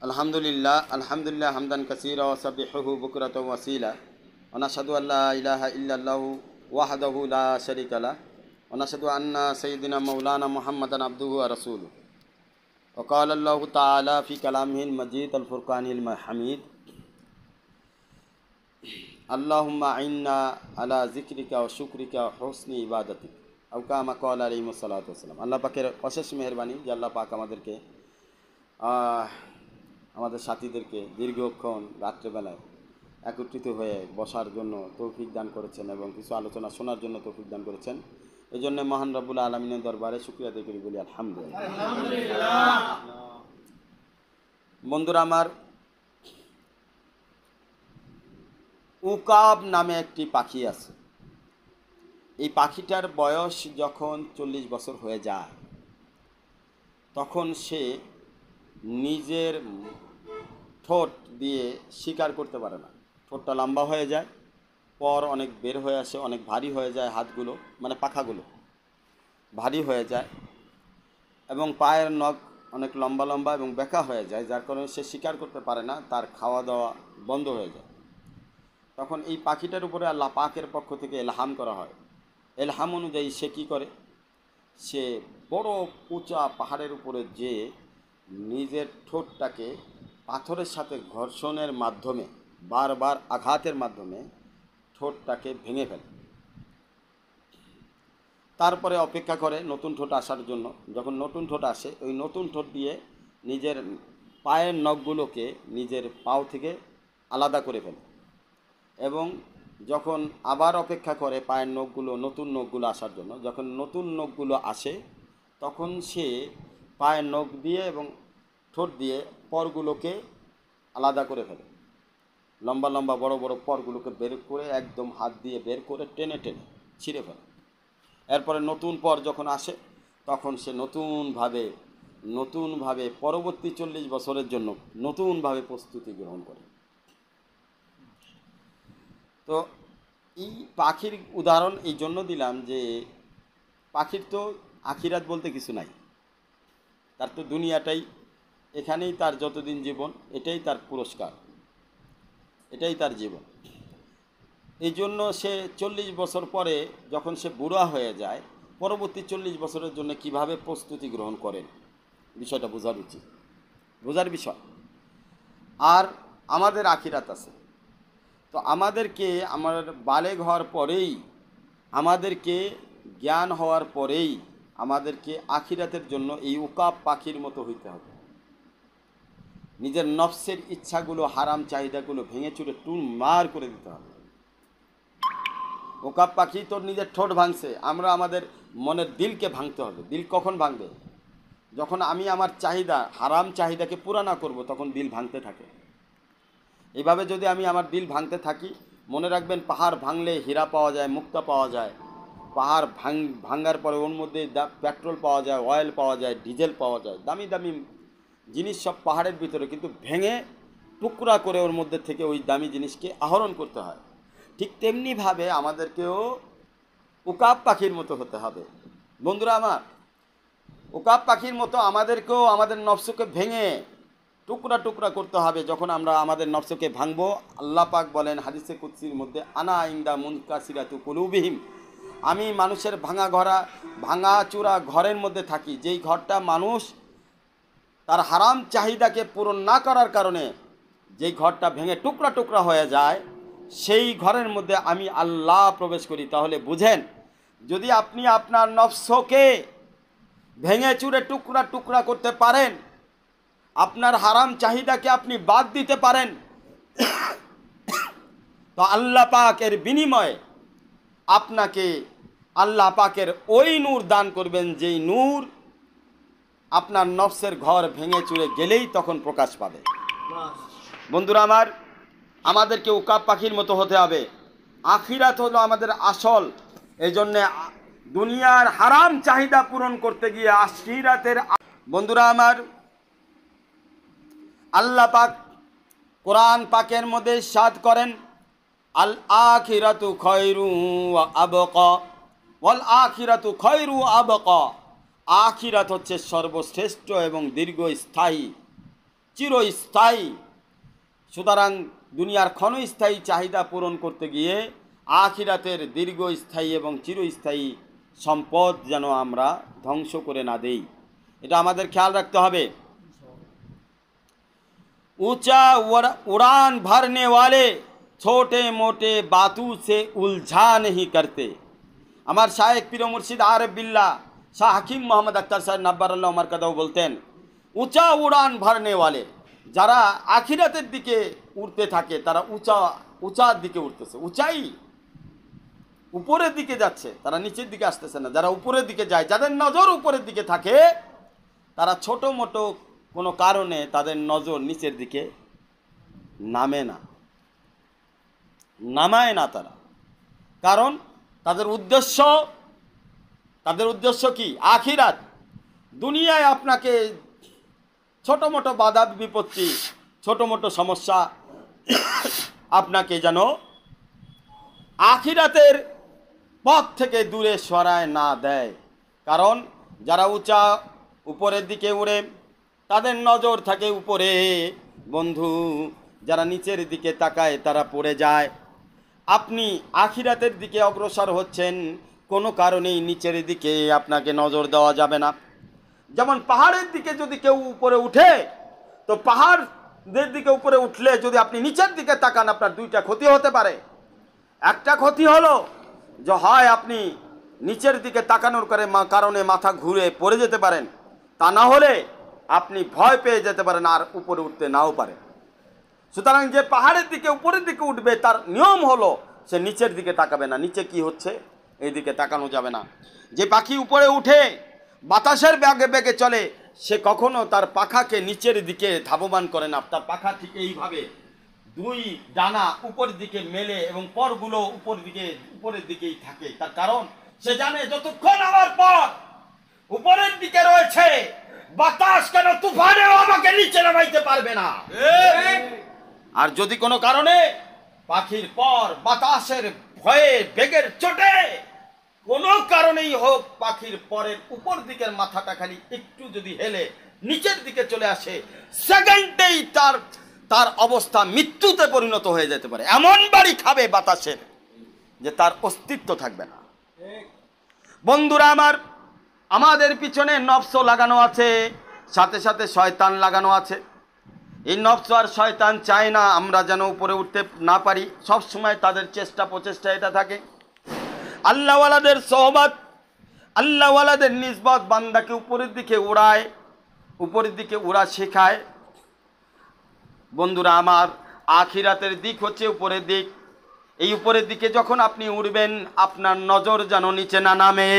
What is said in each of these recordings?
আলহামদুলিল্লাহ হামদান কাসীরা ওয়া সাবিহুহু বুকরাতাও ওয়া আসীলা ওয়া নাশহাদু আল্লা ইলাহা ইল্লাল্লাহু ওয়াহদাহু লা শারীকা লাহ ওয়া নাশহাদু আন্না সাইয়্যিদানা মাওলানা মুহাম্মাদান আবদুহু ওয়া রাসূলুহু ওয়া ক্বালা আল্লাহু তাআলা ফি কালামিহিল মাজিদ আল ফুরকানিল হামিদ আল্লাহুম্মা আইন্না আলা যিকরিকা ওয়া শুকরিকা ওয়া হুসনি ইবাদাতিক আও কামা ক্বালা আলাইহিস সালাতু ওয়াস সালাম। আল্লাহ পাকের অশেষ মেহেরবানি যে আল্লাহ পাক আমাদের সাথীদেরকে দীর্ঘক্ষণ রাত্রেবেলায় একত্রিত হয়ে বসার জন্য তৌফিক দান করেছেন এবং কিছু আলোচনা শোনার জন্য তৌফিক দান করেছেন। এই জন্য মহান রব্বুল আলামিনের দরবারে শুকরিয়া আদায় করি, বলি আলহামদুলিল্লাহ। বন্ধুরা আমার, উকাব নামে একটি পাখি আছে। এই পাখিটার বয়স যখন 40 বছর হয়ে যায় তখন সে নিজের ঠোঁট দিয়ে শিকার করতে পারে না। ঠোঁটটা লম্বা হয়ে যায়, পর অনেক বের হয়ে আসে, অনেক ভারী হয়ে যায়, হাতগুলো মানে পাখাগুলো ভারী হয়ে যায় এবং পায়ের নখ অনেক লম্বা লম্বা এবং বেঁকা হয়ে যায়, যার কারণে সে শিকার করতে পারে না, তার খাওয়া দাওয়া বন্ধ হয়ে যায়। তখন এই পাখিটার উপরে আল্লাহ পাকের পক্ষ থেকে এলহাম করা হয়। এলহাম অনুযায়ী সে কী করে, সে বড় উঁচা পাহাড়ের উপরে যে নিজের ঠোঁটটাকে পাথরের সাথে ঘর্ষণের মাধ্যমে বারবার আঘাতের মাধ্যমে ঠোঁটটাকে ভেঙে ফেলে। তারপরে অপেক্ষা করে নতুন ঠোঁট আসার জন্য। যখন নতুন ঠোঁট আসে, ওই নতুন ঠোঁট দিয়ে নিজের পায়ের নখগুলোকে নিজের পাও থেকে আলাদা করে ফেলে এবং যখন আবার অপেক্ষা করে পায়ের নখগুলো নতুন নখগুলো আসার জন্য, যখন নতুন নখগুলো আসে তখন সে পায়ের নখ দিয়ে এবং ঠোঁট দিয়ে পরগুলোকে আলাদা করে ফেলে। লম্বা লম্বা বড় বড় পরগুলোকে বের করে একদম হাত দিয়ে বের করে টেনে টেনে ছিঁড়ে ফেলে। এরপরে নতুন পর যখন আসে তখন সে নতুনভাবে পরবর্তী 40 বছরের জন্য নতুনভাবে প্রস্তুতি গ্রহণ করে। তো এই পাখির উদাহরণ এই জন্য দিলাম যে পাখির তো আখিরাত বলতে কিছু নাই, তার তো দুনিয়াটাই, এখানেই তার যতদিন জীবন, এটাই তার পুরস্কার, এটাই তার জীবন। এই জন্য সে 40 বছর পরে যখন সে বুড়া হয়ে যায়, পরবর্তী 40 বছরের জন্য কিভাবে প্রস্তুতি গ্রহণ করেন, বিষয়টা বোঝার বিষয়। আর আমাদের আখিরাত আছে, তো আমাদেরকে বালেগ হওয়ার পরেই, আমাদেরকে জ্ঞান হওয়ার পরেই আমাদেরকে আখিরাতের জন্য এই উকাব পাখির মতো হইতে হবে। নিজের নফসের ইচ্ছাগুলো, হারাম চাহিদাগুলো ভেঙে চুরে টুনমার করে দিতে হবে। উকাব পাখি তো নিজের ঠোঁট ভাঙছে, আমরা আমাদের মনের দিলকে ভাঙতে হবে। দিল কখন ভাঙবে? যখন আমি আমার চাহিদা, হারাম চাহিদাকে পুরা না করব, তখন দিল ভাঙতে থাকে। এইভাবে যদি আমি আমার দিল ভাঙতে থাকি, মনে রাখবেন পাহাড় ভাঙলে হীরা পাওয়া যায়, মুক্তা পাওয়া যায়। পাহাড় ভাঙার পরে ওর মধ্যে পেট্রোল পাওয়া যায়, অয়েল পাওয়া যায়, ডিজেল পাওয়া যায়, দামি দামি জিনিস সব পাহাড়ের ভিতরে, কিন্তু ভেঙে টুকরা করে ওর মধ্যে থেকে ওই দামি জিনিসকে আহরণ করতে হয়। ঠিক তেমনিভাবে আমাদেরকেও উকাব পাখির মতো হতে হবে। বন্ধুরা আমার, উকাব পাখির মতো আমাদেরকেও আমাদের নফসকে ভেঙে টুকরা টুকরা করতে হবে। যখন আমরা আমাদের নফসকে ভাঙবো, আল্লাহ পাক বলেন হাদিসে কুদসির মধ্যে, আনা ইনদা মুনকাসিরাতু কুলুবিহিম, আমি মানুষের ভাঙা চূড়া ঘরের মধ্যে থাকি। যেই ঘরটা মানুষ তার হারাম চাহিদাকে পূরণ না করার কারণে যেই ঘরটা ভেঙে টুকরা টুকরা হয়ে যায়, সেই ঘরের মধ্যে আমি আল্লাহ প্রবেশ করি। তাহলে বুঝেন, যদি আপনি আপনার নফসকে ভেঙে চুরে টুকরা টুকরা করতে পারেন, আপনার হারাম চাহিদাকে আপনি বাদ দিতে পারেন, তো আল্লাহ পাকের বিনিময়ে আপনাকে আল্লাহ পাকের ওই নূর দান করবেন, যেই নূর আপনার নফসের ঘর ভেঙে চুরে গেলেই তখন প্রকাশ পাবে। বন্ধুরা আমার, আমাদেরকে উকাব পাখির মতো হতে হবে। আখিরাত হলো আমাদের আসল। এই জন্যে দুনিয়ার হারাম চাহিদা পূরণ করতে গিয়ে আখিরাতের, বন্ধুরা আমার, আল্লাহ পাক কোরআন পাকের মধ্যে ইরশাদ করেন, আল আখিরাতু খায়রু ওয়া আবকা, ওয়াল আখিরাতু খায়রু আবকা। আখিরাত হচ্ছে সর্বশ্রেষ্ঠ এবং দীর্ঘস্থায়ী। চিরস্থায়ী। সুতরাং দুনিয়ার ক্ষণস্থায়ী চাহিদা পূরণ করতে গিয়ে আখিরাতের দীর্ঘস্থায়ী এবং চিরস্থায়ী সম্পদ যেন আমরা ধ্বংস করে না দেই, এটা আমাদের খেয়াল রাখতে হবে। ऊंचा उड़ान भरने वाले छोटे मोटे बातों से उलझा नहीं करते। আমার শায়েখ পীর মুর্শিদ আরেফ বিল্লাহ শাহ হাকিম মোহাম্মদ আখতার সাহেব নাব্বারাল্লাহু মারকাদাহু বলতেন, উঁচা উড়ান ভরনে ওয়ালে, যারা আখিরাতের দিকে উড়তে থাকে তারা উঁচার দিকে উঠতেছে, উঁচাই উপরের দিকে যাচ্ছে, তারা নিচের দিকে আসতেছে না। যারা উপরের দিকে যায়, যাদের নজর উপরের দিকে থাকে, তারা ছোট মোটো কোনো কারণে তাদের নজর নিচের দিকে নামে না, নামায় না তারা। কারণ তাদের উদ্দেশ্য কি? আখিরাত। দুনিয়ায় আপনাকে ছোট মোটো বাধা বিপত্তি, ছোট মোটো সমস্যা আপনাকে যেন আখিরাতের পথ থেকে দূরে সরায় না দেয়। কারণ যারা উঁচা উপরের দিকে উড়ে তাদের নজর থাকে উপরে বন্ধু, যারা নিচের দিকে তাকায় তারা পড়ে যায়। আপনি আখিরাতের দিকে অগ্রসর হচ্ছেন, কোনো কারণেই নিচের দিকে আপনাকে নজর দেওয়া যাবে না। যেমন পাহাড়ের দিকে যদি কেউ উপরে উঠে, তো পাহাড়ের দিকে উপরে উঠলে যদি আপনি নিচের দিকে তাকান, আপনার দুইটা ক্ষতি হতে পারে। একটা ক্ষতি হলো যে হয় আপনি নিচের দিকে তাকানোর কারণে মাথা ঘুরে পড়ে যেতে পারেন, তা না হলে আপনি ভয় পেয়ে যেতে পারেন আর উপরে উঠতে নাও পারে। সুতরাং যে পাহাড়ের দিকে উপরের দিকে উঠবে তার নিয়ম হলো সে নিচের দিকে তাকাবে না, নিচে কি হচ্ছে এই দিকে তাকানো যাবে না। যে পাখি উপরে উঠে বাতাসের বেগে বেগে চলে, সে কখনো তার পাখাকে নিচের দিকে ধাবমান করে না, তার পাখা ঠিক এইভাবে দুই ডানা উপরের দিকে মেলে এবং পরগুলো উপরের দিকেই থাকে। তার কারণ সে জানে যতক্ষণ আমার পর উপরের দিকে রয়েছে, বাতাস কেন তুফানেও আমাকে নিচে নামাইতে পারবে না। আর যদি কোনো কারণে পাখির পর বাতাসের ভয়ে বেগের চোটে কোনো কারণেই হোক পাখির পরের উপর দিকের মাথাটা খালি একটু যদি হেলে নিচের দিকে চলে আসে, সেকেন্ডেই তার অবস্থা মৃত্যুতে পরিণত হয়ে যেতে পারে। এমন বাড়ি খাবে বাতাসের যে তার অস্তিত্ব থাকবে না। বন্ধুরা আমার, আমাদের পিছনে নফস লাগানো আছে, সাথে সাথে শয়তান লাগানো আছে। এই নফস আর শয়তান চায় না আমরা যেন উপরে উঠতে না পারি, সব সময় তাদের প্রচেষ্টা এটা থাকে। আল্লাহওয়ালাদের সোহবত, আল্লাহওয়ালাদের নিসবত বান্দাকে উপরের দিকে উড়া শেখায়। বন্ধুরা আমার, আখিরাতের দিক হচ্ছে উপরের দিক। এই উপরের দিকে যখন আপনি উড়বেন, আপনার নজর যেন নিচে না নামে।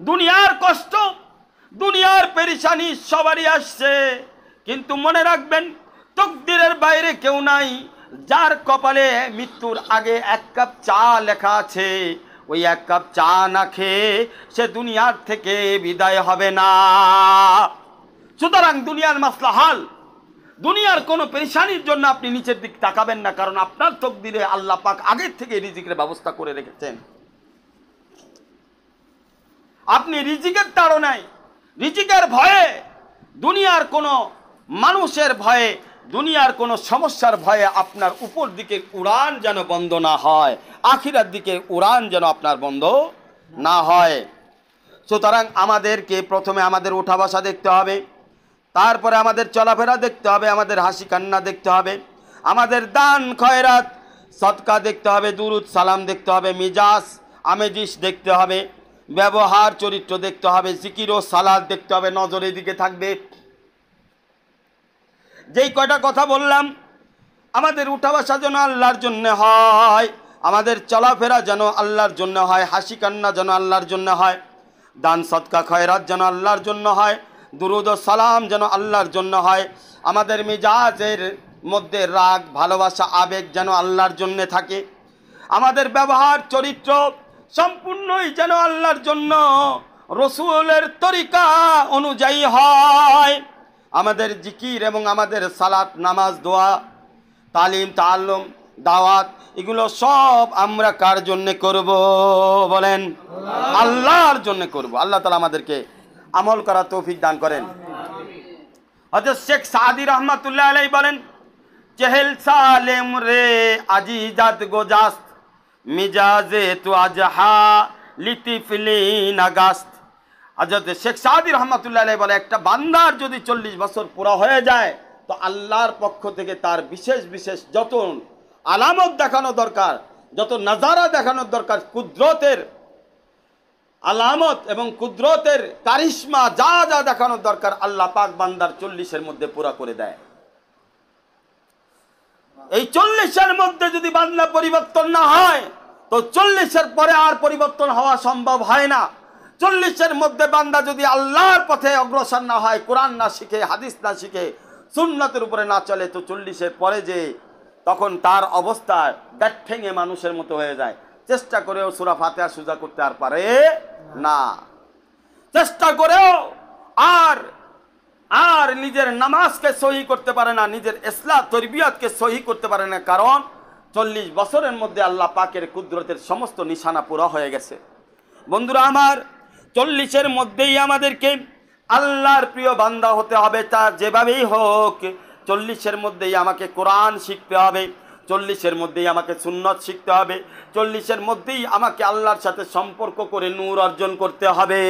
দুনিয়ার কষ্ট, দুনিয়ার পেরেশানি সবারই আসছে, কিন্তু মনে রাখবেন তকদিরের বাইরে কেউ নাই। যার কপালে মৃত্যুর আগে এক কাপ চা লেখা আছে, ওই এক কাপ চা না খেয়ে সে দুনিয়ার থেকে বিদায় হবে না। সুতরাং দুনিয়ার মাসলা হাল, দুনিয়ার কোনো পেরেশানির জন্য আপনি নিচের দিক তাকাবেন না, কারণ আপনার তকদিরে আল্লাহ পাক আগের থেকে রিজিকের ব্যবস্থা করে রেখেছেন। আপনি রিজিকের তাড়নায়, রিজিকের ভয়ে, দুনিয়ার কোনো মানুষের ভয়ে, দুনিয়ার কোনো সমস্যার ভয়ে আপনার উপর দিকে উড়ান যেন বন্ধ না হয়, আখিরার দিকে উড়ান যেন আপনার বন্ধ না হয়। সুতরাং আমাদেরকে প্রথমে আমাদের ওঠা বসা দেখতে হবে, তারপরে আমাদের চলাফেরা দেখতে হবে, আমাদের হাসি কান্না দেখতে হবে, আমাদের দান খয়রাত সদকা দেখতে হবে, দুরুদ সালাম দেখতে হবে, মিজাজ আমেজিস দেখতে হবে, ব্যবহার চরিত্র দেখতে হবে, জিকির ও সালাত দেখতে হবে, নজরের দিকে থাকবে। যেই কয়টা কথা বললাম, আমাদের উঠা বসা যেন আল্লাহর জন্য হয়, আমাদের চলাফেরা যেন আল্লাহর জন্য হয়, হাসি কান্না যেন আল্লাহর জন্য হয়, দান সদকা খয়রাত যেন আল্লাহর জন্য হয়, দুরুদ ও সালাম যেন আল্লাহর জন্য হয়, আমাদের মিজাজের মধ্যে রাগ ভালোবাসা আবেগ যেন আল্লাহর জন্য থাকে, আমাদের ব্যবহার চরিত্র সম্পূর্ণই যেন আল্লাহর জন্য রসুলের তরিকা অনুযায়ী হয়, আমাদের জিকির এবং আমাদের সালাত নামাজ দোয়া তালিম তাআল্লুম দাওয়াত এগুলো সব আমরা কার জন্য করব বলেন? আল্লাহর জন্য করব। আল্লাহ তাআলা আমাদেরকে আমল করার তৌফিক দান করেন। হযরত শেখ সাদি রহমাতুল্লাহ আলাইহি বলেন, চেহেল সালেম রে আজিজাত গোজাস্ত মিজাজে তু আজহা লিতিফলিন আগাস্ত। হযরত শেখ সাদি রহমাতুল্লাহ আলাইহি বলে, একটা বান্দার যদি 40 বছর পুরা হয়ে যায় তো আল্লাহর পক্ষ থেকে তার বিশেষ বিশেষ যত আলামত দেখানো দরকার, যত নাজারা দেখানোর দরকার, কুদরতের আলামত এবং কুদরতের কারিশমা যা যা দেখানোর দরকার, আল্লাহ পাক বান্দার 40-এর মধ্যে পুরা করে দেয়। এই 40-এর মধ্যে যদি বান্দা পরিবর্তন না হয় তো 40-এর পরে আর পরিবর্তন হওয়া সম্ভব হয় না। 40-এর মধ্যে বান্দা যদি আল্লাহর পথে অগ্রসর না হয়, কোরআন না শিখে, হাদিস না শিখে, সুন্নতের উপরে না চলে, তো 40-এর পরে যে তখন তার অবস্থা ব্যাট ঠেঙে মানুষের মতো হয়ে যায়। চেষ্টা করেও সূরা ফাতিহা সোজা করতে আর পারে না, চেষ্টা করেও আর নিজের নামাজকে সহি করতে পারে না, নিজের ইসলাহ তরবিয়তকে সহি করতে পারে না, কারণ 40 বছরের মধ্যে আল্লাহ পাকের কুদরতের সমস্ত নিশানা পুরা হয়ে গেছে। বন্ধুরা আমার, 40-এর মধ্যেই আমাদেরকে আল্লাহর প্রিয় বান্দা হতে হবে, তা যেভাবেই হোক। 40-এর মধ্যেই আমাকে কোরআন শিখতে হবে, 40-এর মধ্যেই আমাকে সুন্নত শিখতে হবে, 40-এর মধ্যেই আমাকে আল্লাহর সাথে সম্পর্ক করে নূর অর্জন করতে হবে।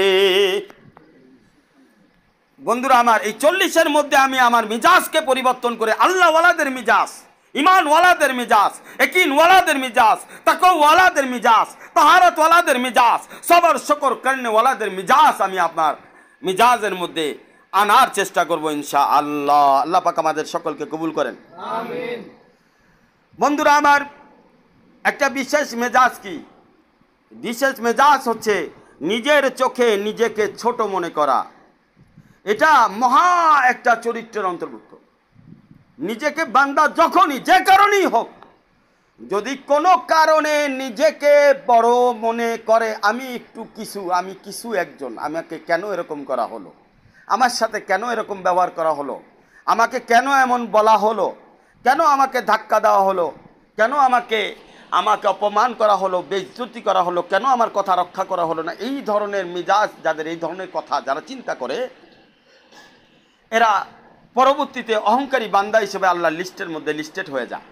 বন্ধুরা আমার, এই 40-এর মধ্যে আমি আমার মিজাজকে পরিবর্তন করে আল্লাহ ওয়ালাদের মিজাজ, ইমান ওয়ালাদের মিজাজ, ইয়াকিন ওয়ালাদের মিজাজ, তাকওয়া ওয়ালাদের মিজাজ, তাহারাত ওয়ালাদের মিজাজ, সবর শুকর করনে ওয়ালাদের মিজাজ আমি আপনার মিজাজের মধ্যে আনার চেষ্টা করব ইনশাআল্লাহ। আল্লাহ পাক আমাদের সকলকে কবুল করেন, আমিন। বন্ধুরা আমার, একটা বিশেষ মেজাজ কি? বিশেষ মেজাজ হচ্ছে নিজের চোখে নিজেকে ছোট মনে করা। এটা মহা একটা চরিত্রের অন্তর্ভুক্ত। নিজেকে বান্দা যখনই যে কারণেই হোক, যদি কোনো কারণে নিজেকে বড় মনে করে, আমি কিছু একজন, আমাকে কেন এরকম করা হলো, আমার সাথে কেন এরকম ব্যবহার করা হলো, আমাকে কেন এমন বলা হলো, কেন আমাকে ধাক্কা দেওয়া হলো, কেন আমাকে অপমান করা হলো, বেইজ্জতি করা হলো, কেন আমার কথা রক্ষা করা হলো না, এই ধরনের মিজাজ যাদের, এই ধরনের কথা যারা চিন্তা করে, এরা পরবর্তীতে অহংকারী বান্দা হিসেবে আল্লাহর লিস্টের মধ্যে লিস্টেড হয়ে যায়।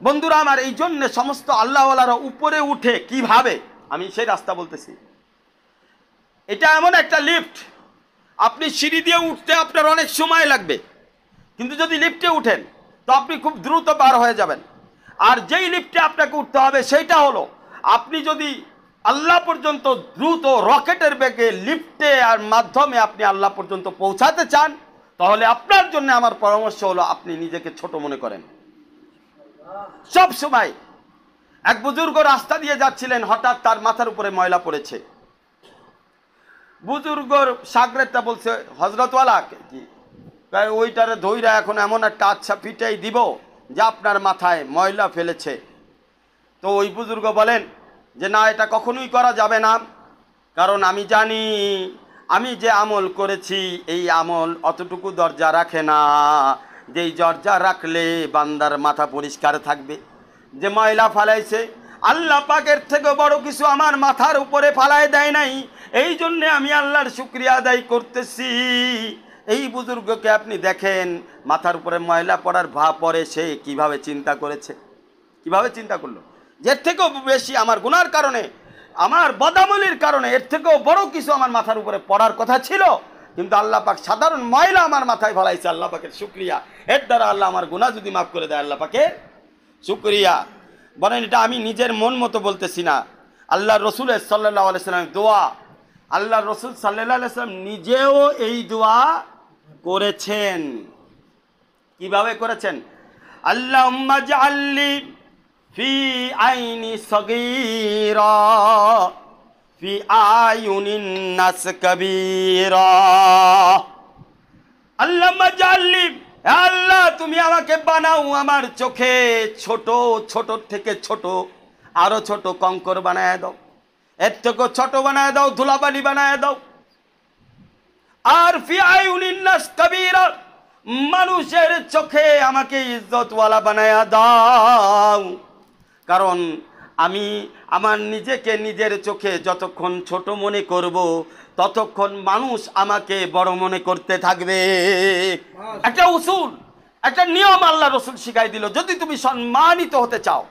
বন্ধুরা আমার, এই জন্য সমস্ত আল্লাহওয়ালারা উপরে উঠে কিভাবে, আমি সেই রাস্তা বলতেছি। এটা এমন একটা লিফট, আপনি সিঁড়ি দিয়ে উঠতে আপনার অনেক সময় লাগবে, কিন্তু যদি লিফটে উঠেন তো আপনি খুব দ্রুত পার হয়ে যাবেন। আর যেই লিফটে আপনাকে উঠতে হবে সেইটা হলো, আপনি যদি আল্লাহ পর্যন্ত দ্রুত রকেটের বেগে লিফটে আর মাধ্যমে আপনি আল্লাহ পর্যন্ত পৌঁছাতে চান, তাহলে আপনার জন্য আমার পরামর্শ হলো আপনি নিজেকে ছোট মনে করেন। সব সময় এক বুজুর্গ রাস্তা দিয়ে যাচ্ছিলেন, হঠাৎ তার মাথার উপরে ময়লা পড়েছে। বুজুর্গর সাগরেদটা বলছে, হজরতওয়ালা কি ওইটারে ধইরা এখন এমন একটা আচ্ছা পিটাই দিব যে আপনার মাথায় ময়লা ফেলেছে। তো ওই বুজুর্গ বলেন যে না, এটা কখনোই করা যাবে না, কারণ আমি জানি আমি যে আমল করেছি এই আমল অতটুকু দরজা রাখে না, যেই দরজা রাখলে বান্দার মাথা পরিষ্কার থাকবে। যে ময়লা ফালাইছে, আল্লাহ পাকের থেকে বড় কিছু আমার মাথার উপরে ফালায় দেয় নাই, এই জন্যে আমি আল্লাহর শুকরিয়া আদায় করতেছি। এই বুজুর্গকে আপনি দেখেন, মাথার উপরে ময়লা পড়ার পরে সে কিভাবে চিন্তা করেছে, কিভাবে চিন্তা করলো যে এর থেকেও বেশি আমার গুনার কারণে, আমার বদামলির কারণে এর থেকেও বড় কিছু আমার মাথার উপরে পড়ার কথা ছিল, কিন্তু আল্লাহ পাক সাধারণ ময়লা আমার মাথায় ফলাইছে। আল্লাহ পাকের শুকরিয়া, এর দ্বারা আল্লাহ আমার গুনাহ যদি মাফ করে দেয়, আল্লাহ পাকের শুকরিয়া। বলেন, এটা আমি নিজের মন মতো বলতেছি না, আল্লাহ রসুল সাল্লাল্লাহু আলাইহি সাল্লামের দোয়া। আল্লাহ রসুল সাল্লাল্লাহু আলাইহি সাল্লাম নিজেও এই দোয়া করেছেন। কিভাবে করেছেন? আল্লাহুম্মা জাআলনি ফি আইনি সগীরা ফি আয়ুনিন নাস কাবীরা। আল্লাহুম্মা জাআলনি, আল্লাহ তুমি আমাকে বানাও আমার চোখে ছোট, ছোট থেকে ছোট, আরো ছোট কঙ্কর বানায় দাও, এর থেকে ছোট বানায় দাও, ধুলাবালি বানায় দাও। আর ফি আয়ুনিন নাস কাবীরা, মানুষের চোখে আমাকে ইজ্জতওয়ালা বানায়া দাও, কারণ আমি আমার নিজেকে নিজের চোখে যতক্ষণ ছোট মনে করব ততক্ষণ মানুষ আমাকে বড় মনে করতে থাকবে। একটা উসুল, একটা নিয়ম আল্লাহ রসুল শিখাই দিল, যদি তুমি সম্মানিত হতে চাও,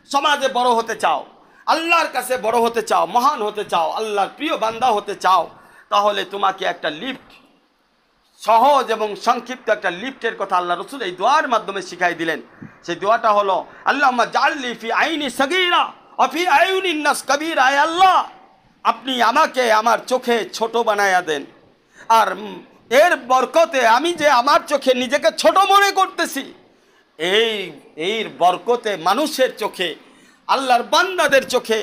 সমাজে বড় হতে চাও, আল্লাহর কাছে বড় হতে চাও, মহান হতে চাও, আল্লাহর প্রিয় বান্দা হতে চাও, তাহলে তোমাকে একটা লিফট, সহজ এবং সংক্ষিপ্ত একটা লিফটের কথা আল্লাহ রসুল এই দোয়ার মাধ্যমে শিখাই দিলেন। সেই দোয়াটা হলো আল্লাহুম্মা জাআলনি ফি আইনি সগীরা ওয়া ফি আয়ুনিন নাস কবীরা। আয় আল্লাহ, আপনি আমাকে আমার চোখে ছোট বানায়া দেন, আর এর বরকতে আমি যে আমার চোখে নিজেকে ছোট মনে করতেছি, এর বরকতে মানুষের চোখে, আল্লাহর বান্দাদের চোখে,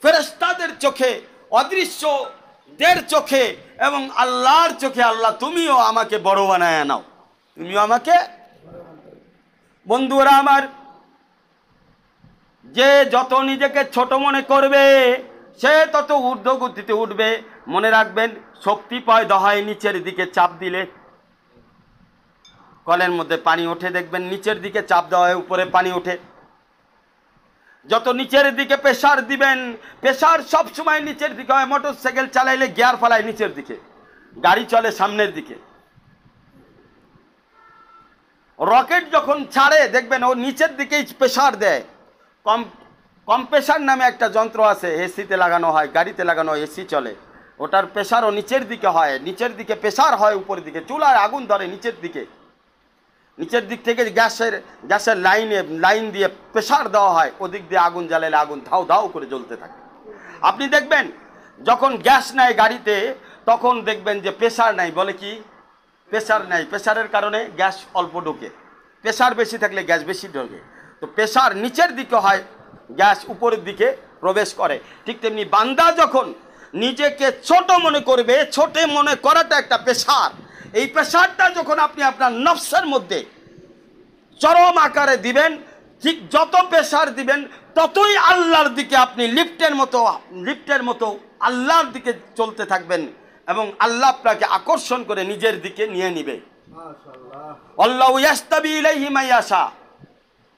ফেরেশতাদের চোখে, অদৃশ্যদের চোখে এবং আল্লাহর চোখে আল্লাহ তুমিও আমাকে বড় বানায় নাও, তুমিও আমাকে। বন্ধুরা আমার, যে যত নিজেকে ছোট মনে করবে সে তত ঊর্ধ্বগতিতে উঠবে। মনে রাখবেন, শক্তি পয়দা হয় নিচের দিকে চাপ দিলে। কলের মধ্যে পানি ওঠে, দেখবেন নিচের দিকে চাপ দেওয়া হয়, উপরে পানি ওঠে। যত নিচের দিকে প্রেসার দিবেন, প্রেসার সব সময় নিচের দিকে হয়। মোটর সাইকেল চালাইলে গিয়ার ফালায় নিচের দিকে, গাড়ি চলে সামনের দিকে। রকেট যখন ছাড়ে দেখবেন ও নিচের দিকেই প্রেসার দেয়। কম্প্রেসার নামে একটা যন্ত্র আছে, এসিতে লাগানো হয়, গাড়িতে লাগানো হয়, এসি চলে, ওটার প্রেসারও নিচের দিকে হয়। নিচের দিকে প্রেসার হয় উপরের দিকে, চুলায় আগুন ধরে নিচের দিকে, নিচের দিক থেকে গ্যাসের লাইন দিয়ে প্রেসার দেওয়া হয়, ওদিক দিয়ে আগুন জ্বালাইলে আগুন ধাউ ধাউ করে জ্বলতে থাকে। আপনি দেখবেন যখন গ্যাস নেয় গাড়িতে, তখন দেখবেন যে প্রেসার নাই, বলে কি প্রেসার নাই, প্রেসারের কারণে গ্যাস অল্প ঢোকে, প্রেসার বেশি থাকলে গ্যাস বেশি ঢোকে। তো প্রেসার নিচের দিকে হয়, গ্যাস উপরের দিকে প্রবেশ করে। ঠিক তেমনি বান্দা যখন নিজেকে ছোট মনে করবে, ছোট মনে করাটা একটা প্রেসার। এই প্রেসারটা যখন আপনি আপনার নফসের মধ্যে চরম আকারে দিবেন, ঠিক যত প্রেসার দিবেন ততই আল্লাহর দিকে আপনি লিফটের মতো আল্লাহর দিকে চলতে থাকবেন, এবং আল্লাহ আপনাকে আকর্ষণ করে নিজের দিকে নিয়ে নিবে। আল্লাহু ইয়াস্তাবি ইলাইহি মা ইয়াশা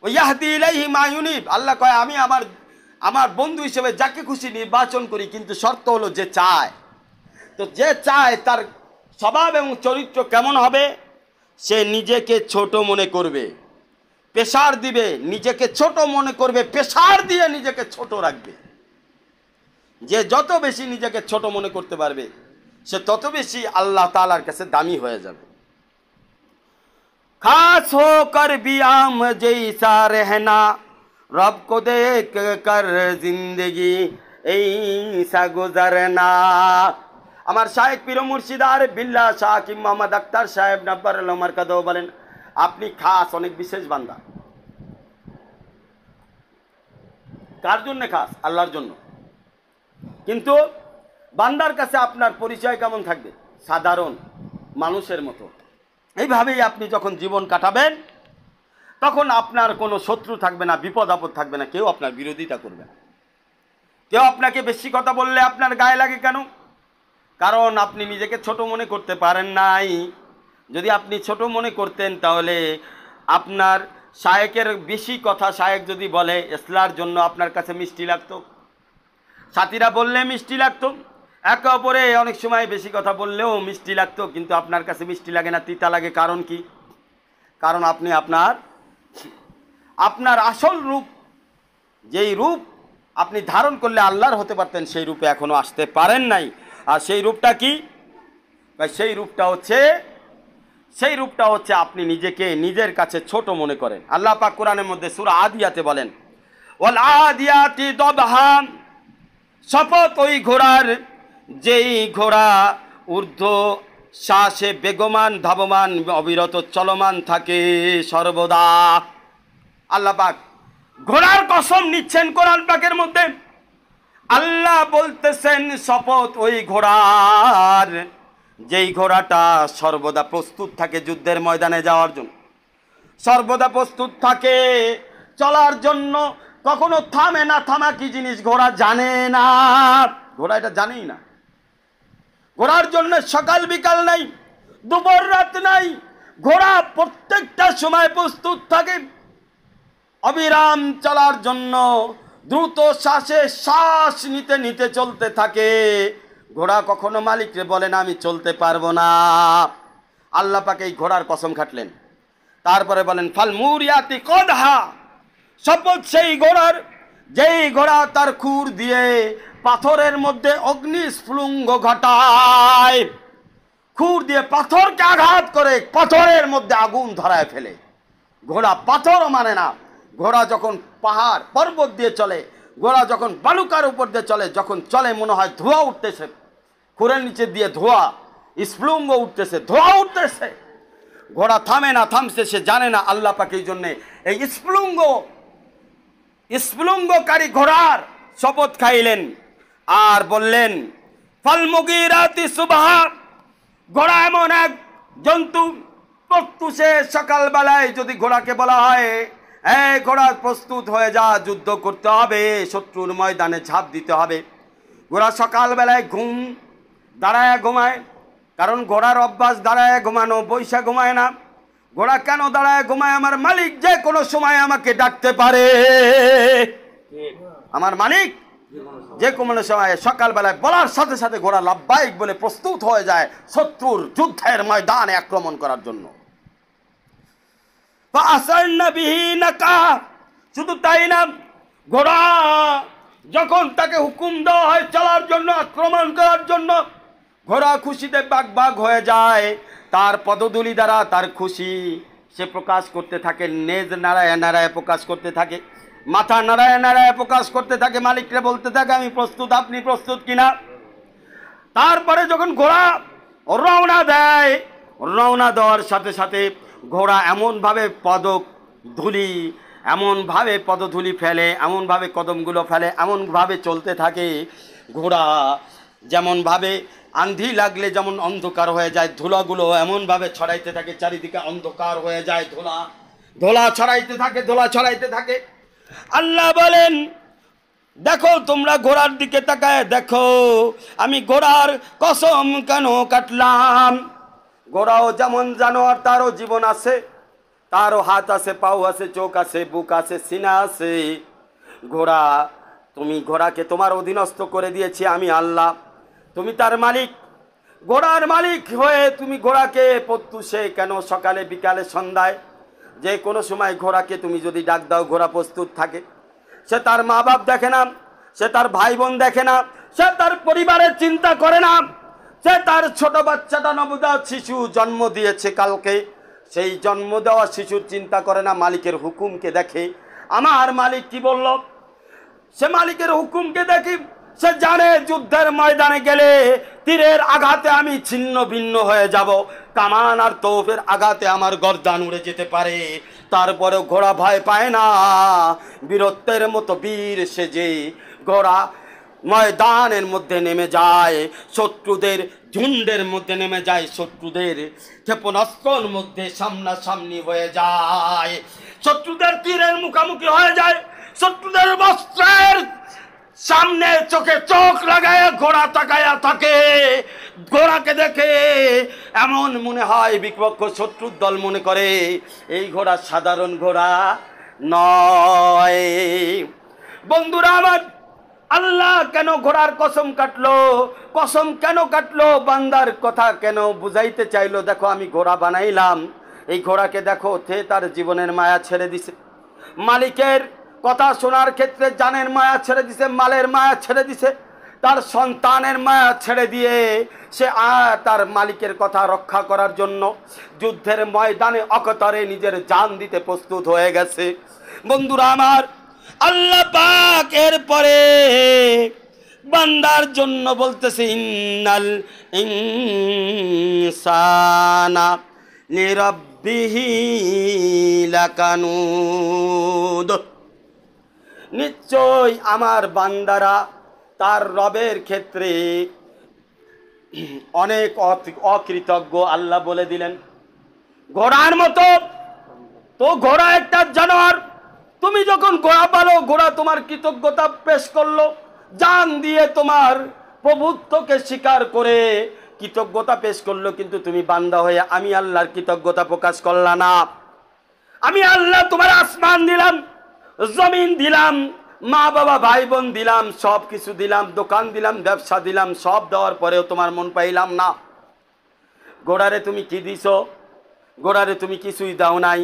ওয়া ইয়াহদি ইলাইহি মা ইউনিব। আল্লাহ কয়, আমি আমার বন্ধু হিসেবে যাকে খুশি নির্বাচন করি, কিন্তু শর্ত হলো যে চায়। তো যে চায় তার স্বভাব এবং চরিত্র কেমন হবে? সে নিজেকে ছোট মনে করবে, প্রেসার দিবে, নিজেকে ছোট মনে করবে, প্রেসার দিয়ে নিজেকে ছোট রাখবে। যে যত বেশি নিজেকে ছোট মনে করতে পারবে, সে তত বেশি আল্লাহ তাআলার কাছে দামি হয়ে যাবে। खास होकर भी आम जैसा रहना, रब को देख कर जिंदगी ऐसा गुजरना। আমার শায়েখ পীর মুর্শিদ আরিফ বিল্লাহ শাহ হাকিম মোহাম্মদ আখতার সাহেব নব্বর মারকাদো বলেন, আপনি খাস, অনেক বিশেষ বান্দা। কার জন্য খাস? আল্লাহর জন্য। কিন্তু বান্দার কাছে আপনার পরিচয় কেমন থাকবে? সাধারণ মানুষের মতো। এইভাবেই আপনি যখন জীবন কাটাবেন, তখন আপনার কোনো শত্রু থাকবে না, বিপদ আপদ থাকবে না, কেউ আপনার বিরোধিতা করবে না। কেউ আপনাকে বেশি কথা বললে আপনার গায়ে লাগে কেন? কারণ আপনি নিজেকে ছোট মনে করতে পারেন নাই। যদি আপনি ছোট মনে করতেন, তাহলে আপনার শায়েকের বেশি কথা শায়েক যদি বলে ইসলার জন্য আপনার কাছে মিষ্টি লাগতো, সাথীরা বললে মিষ্টি লাগতো, একে অপরে অনেক সময় বেশি কথা বললেও মিষ্টি লাগতো, কিন্তু আপনার কাছে মিষ্টি লাগে না, তিতা লাগে। কারণ কি? কারণ আপনি আপনার আসল রূপ, যেই রূপ আপনি ধারণ করলে আল্লাহর হতে পারতেন, সেই রূপে এখনো আসতে পারেন নাই। আর সেই রূপটা কি? সেই রূপটা হচ্ছে আপনি নিজেকে নিজের কাছে ছোট মনে করেন। আল্লাহ পাক কোরআনের মধ্যে সূরা আদিয়াতে বলেন, ওয়াল আদিয়াতি দবহা, শপথ ওই ঘোড়ার যেই ঘোড়া ঊর্ধ্ব শ্বাসে বেগমান ধাবমান অবিরত চলমান থাকে সর্বদা। আল্লাহ পাক ঘোড়ার কসম নিচ্ছেন কোরআন পাকের মধ্যে। আল্লাহ বলতেছেন শপথ ওই ঘোড়ার, যেই ঘোড়াটা সর্বদা প্রস্তুত থাকে যুদ্ধের ময়দানে যাওয়ার জন্য, সর্বদা প্রস্তুত থাকে চলার জন্য, কখনো থামে না। থামা কি জিনিস ঘোড়া জানে না, ঘোড়া এটা জানেই না। ঘোড়ার জন্য সকাল বিকাল নাই, দুপুর রাত নাই, ঘোড়া প্রত্যেকটা সময় প্রস্তুত থাকে অবিরাম চলার জন্য। দ্রুত শ্বাসে শ্বাস নিতে নিতে চলতে থাকে। ঘোড়া কখনো মালিককে বলে না আমি চলতে পারবো না। আল্লাহ পাক এই ঘোড়ার কসম খাটলেন। তারপরে বলেন ফাল মুরিয়াতি কদহা, শপথ সেই ঘোড়ার যেই ঘোড়া তার খুর দিয়ে পাথরের মধ্যে অগ্নিস্ফুলিঙ্গ ঘটায়, খুর দিয়ে পাথরকে আঘাত করে পাথরের মধ্যে আগুন ধরায় ফেলে। ঘোড়া পাথরও মানে না। ঘোড়া যখন পাহাড় পর্বত দিয়ে চলে, ঘোড়া যখন বালুকার উপর দিয়ে চলে, যখন চলে মনে হয় ধোঁয়া উঠতেছে, খুরের নিচে দিয়ে ধোঁয়া স্ফুলিঙ্গ উঠতেছে, ধোঁয়া উঠতেছে। ঘোড়া থামে না, থামছে সে জানে না। আল্লাহ পাক এই জন্যে এই স্ফুলিঙ্গকারী ঘোড়ার শপথ খাইলেন আর বললেন ফাল মুগিরাতি সুবহা, ঘোড়া এমন এক জন্তু প্রত্যুষে সকালবেলায় যদি ঘোড়াকে বলা হয় ঘোড়া প্রস্তুত হয়ে যা, যুদ্ধ করতে হবে, শত্রুর ময়দানে ঝাঁপ দিতে হবে, ঘোড়া সকালবেলায় দাঁড়ায় ঘুমায়। কারণ ঘোড়ার অভ্যাস দাঁড়ায় ঘুমানো, বৈশা ঘুমায় না। ঘোড়া কেন দাঁড়ায় ঘুমায়? আমার মালিক যে কোনো সময় আমাকে ডাকতে পারে। আমার মালিক যে কোনো সময় সকালবেলায় বলার সাথে সাথে ঘোড়া লাব্বাইক বলে প্রস্তুত হয়ে যায় শত্রুর যুদ্ধের ময়দানে আক্রমণ করার জন্য। শুধু তাই না, ঘোড়া যখন তাকে হুকুম দেওয়া হয় চলার জন্য, আক্রমণ করার জন্য, ঘোড়া খুশিতে বাগ হয়ে যায়। তার পদধূলি দ্বারা তার খুশি সে প্রকাশ করতে থাকে, নেজ নাড়ায় নাড়ায় প্রকাশ করতে থাকে, মাথা নাড়ায় নাড়ায় প্রকাশ করতে থাকে, মালিককে বলতে থাকে আমি প্রস্তুত, আপনি প্রস্তুত কিনা। তারপরে যখন ঘোড়া রওনা দেয়, রওনা দেওয়ার সাথে সাথে ঘোড়া এমনভাবে পদধূলি ফেলে, এমনভাবে কদমগুলো ফেলে, এমনভাবে চলতে থাকে। ঘোড়া যেমনভাবে আন্ধি লাগলে যেমন অন্ধকার হয়ে যায়, ধুলাগুলো এমনভাবে ছড়াইতে থাকে, চারিদিকে অন্ধকার হয়ে যায়, ধোলা ছড়াইতে থাকে। আল্লাহ বলেন দেখো তোমরা ঘোড়ার দিকে তাকায় দেখো আমি ঘোড়ার কসম কেন কাটলাম। ঘোড়াও যেমন জানোয়ার, তারও জীবন আছে, তারও হাত আছে, পাও আছে, চোখ আছে, বুক আছে, সিনা আছে। ঘোড়া, তুমি ঘোড়াকে তোমার অধীনস্থ করে দিয়েছি আমি আল্লাহ, তুমি তার মালিক। ঘোড়ার মালিক হয়ে তুমি ঘোড়াকে প্রত্যুষে কেন সকালে বিকালে সন্ধ্যায় যে কোনো সময় ঘোড়াকে তুমি যদি ডাক দাও ঘোড়া প্রস্তুত থাকে। সে তার মা বাপ দেখে না, সে তার ভাই বোন দেখে না, সে তার পরিবারের চিন্তা করে না, সে তার ছোট বাচ্চাটা নবজাত শিশু জন্ম দিয়েছে কালকে, সেই জন্ম দেওয়া শিশুর চিন্তা করে না, মালিকের হুকুমকে দেখে। আমার মালিক কি বলল, সে মালিকের হুকুমকে দেখি। সে জানে যুদ্ধের ময়দানে গেলে তীরের আঘাতে আমি ছিন্ন ভিন্ন হয়ে যাব, কামান আর তোপের আঘাতে আমার গর্দান উড়ে যেতে পারে। তারপরেও ঘোড়া ভয় পায় না, বীরত্বের মতো বীর সেজে ঘোড়া ময়দানের মধ্যে নেমে যায়, শত্রুদের ঝুন্ডের মধ্যে নেমে যায়, শত্রুদের ক্ষেপণাস্ত্রের মধ্যে সামনাসামনি হয়ে যায়, শত্রুদের তীরের মুখোমুখি হয়ে যায়, শত্রুদের বস্ত্রের সামনে চোখে চোখ লাগায় ঘোড়া তাকায়া থাকে। ঘোড়াকে দেখে এমন মনে হয় বিপক্ষ শত্রুর দল মনে করে এই ঘোড়া সাধারণ ঘোড়া নয়। বন্ধুরা আমার, আল্লাহ কেন ঘোড়ার কসম কাটলো? কসম কেন কাটলো? বান্দার কথা কেন বুঝাইতে চাইলো? দেখো আমি ঘোড়া বানাইলাম, এই ঘোড়াকে দেখো সে তার জীবনের মায়া ছেড়ে দিছে, মালিকের কথা শোনার ক্ষেত্রে জানের মায়া ছেড়ে দিছে, মালের মায়া ছেড়ে দিছে, তার সন্তানের মায়া ছেড়ে দিয়ে সে তার মালিকের কথা রক্ষা করার জন্য যুদ্ধের ময়দানে অকতরে নিজের জান দিতে প্রস্তুত হয়ে গেছে। বন্ধুরা আমার, আল্লাহ পাক এরপরে বান্দার জন্য বলতেছে ইন্নাল ইনসানা লিরাব্বিহি লাকানুদ, নিশ্চয় আমার বান্দারা তার রবের ক্ষেত্রে অনেক অকৃতজ্ঞ। আল্লাহ বলে দিলেন ঘোড়ার মতো, তো ঘোড়া একটা জানোয়ার, তুমি যখন ঘোড়া পালো, ঘোড়া তোমার কৃতজ্ঞতা পেশ করলো, জান দিয়ে তোমার প্রভুত্বকে স্বীকার করে কৃতজ্ঞতা পেশ করলো, কিন্তু তুমি বান্দা হয়ে আমি আল্লাহর কৃতজ্ঞতা প্রকাশ করলা না। আমি আল্লাহ তোমার আসমান দিলাম, জমিন দিলাম, মা বাবা ভাই বোন দিলাম, সব কিছু দিলাম, দোকান দিলাম, ব্যবসা দিলাম, সব দেওয়ার পরেও তোমার মন পাইলাম না। ঘোড়ারে তুমি কি দিছো? ঘোড়ারে তুমি কিছুই দাও নাই।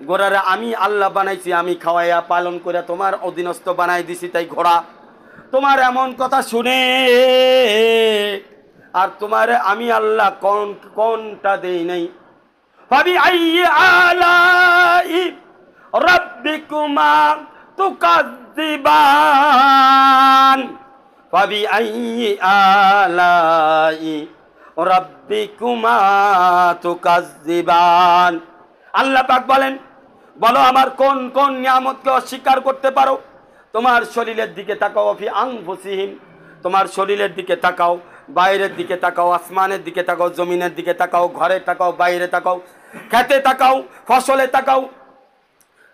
ঘোড়ারে আমি আল্লাহ বানাইছি, আমি খাওয়াইয়া পালন করে তোমার অধীনস্থ বানাই দিছি, তাই ঘোড়া তোমার এমন কথা শুনে আর তোমারে আমি আল্লাহ কোনটা দেই নাই। ভাবি আইয়ি আলাই রাব্বিকুমা তুকাজ্জিবান, ভাবি আইয়ি আলাই রাব্বিকুমা তুকাজ্জিবান। আল্লাহ পাক বলেন, বলো আমার কোন কোন নিয়ামতকে অস্বীকার করতে পারো? তোমার শরীরের দিকে তাকাও, ফি আনফুসিহিম, তোমার শরীরের দিকে তাকাও, বাইরের দিকে তাকাও, আসমানের দিকে তাকাও, জমিনের দিকে তাকাও, ঘরে তাকাও, বাইরে তাকাও, খেতে তাকাও, ফসলে তাকাও,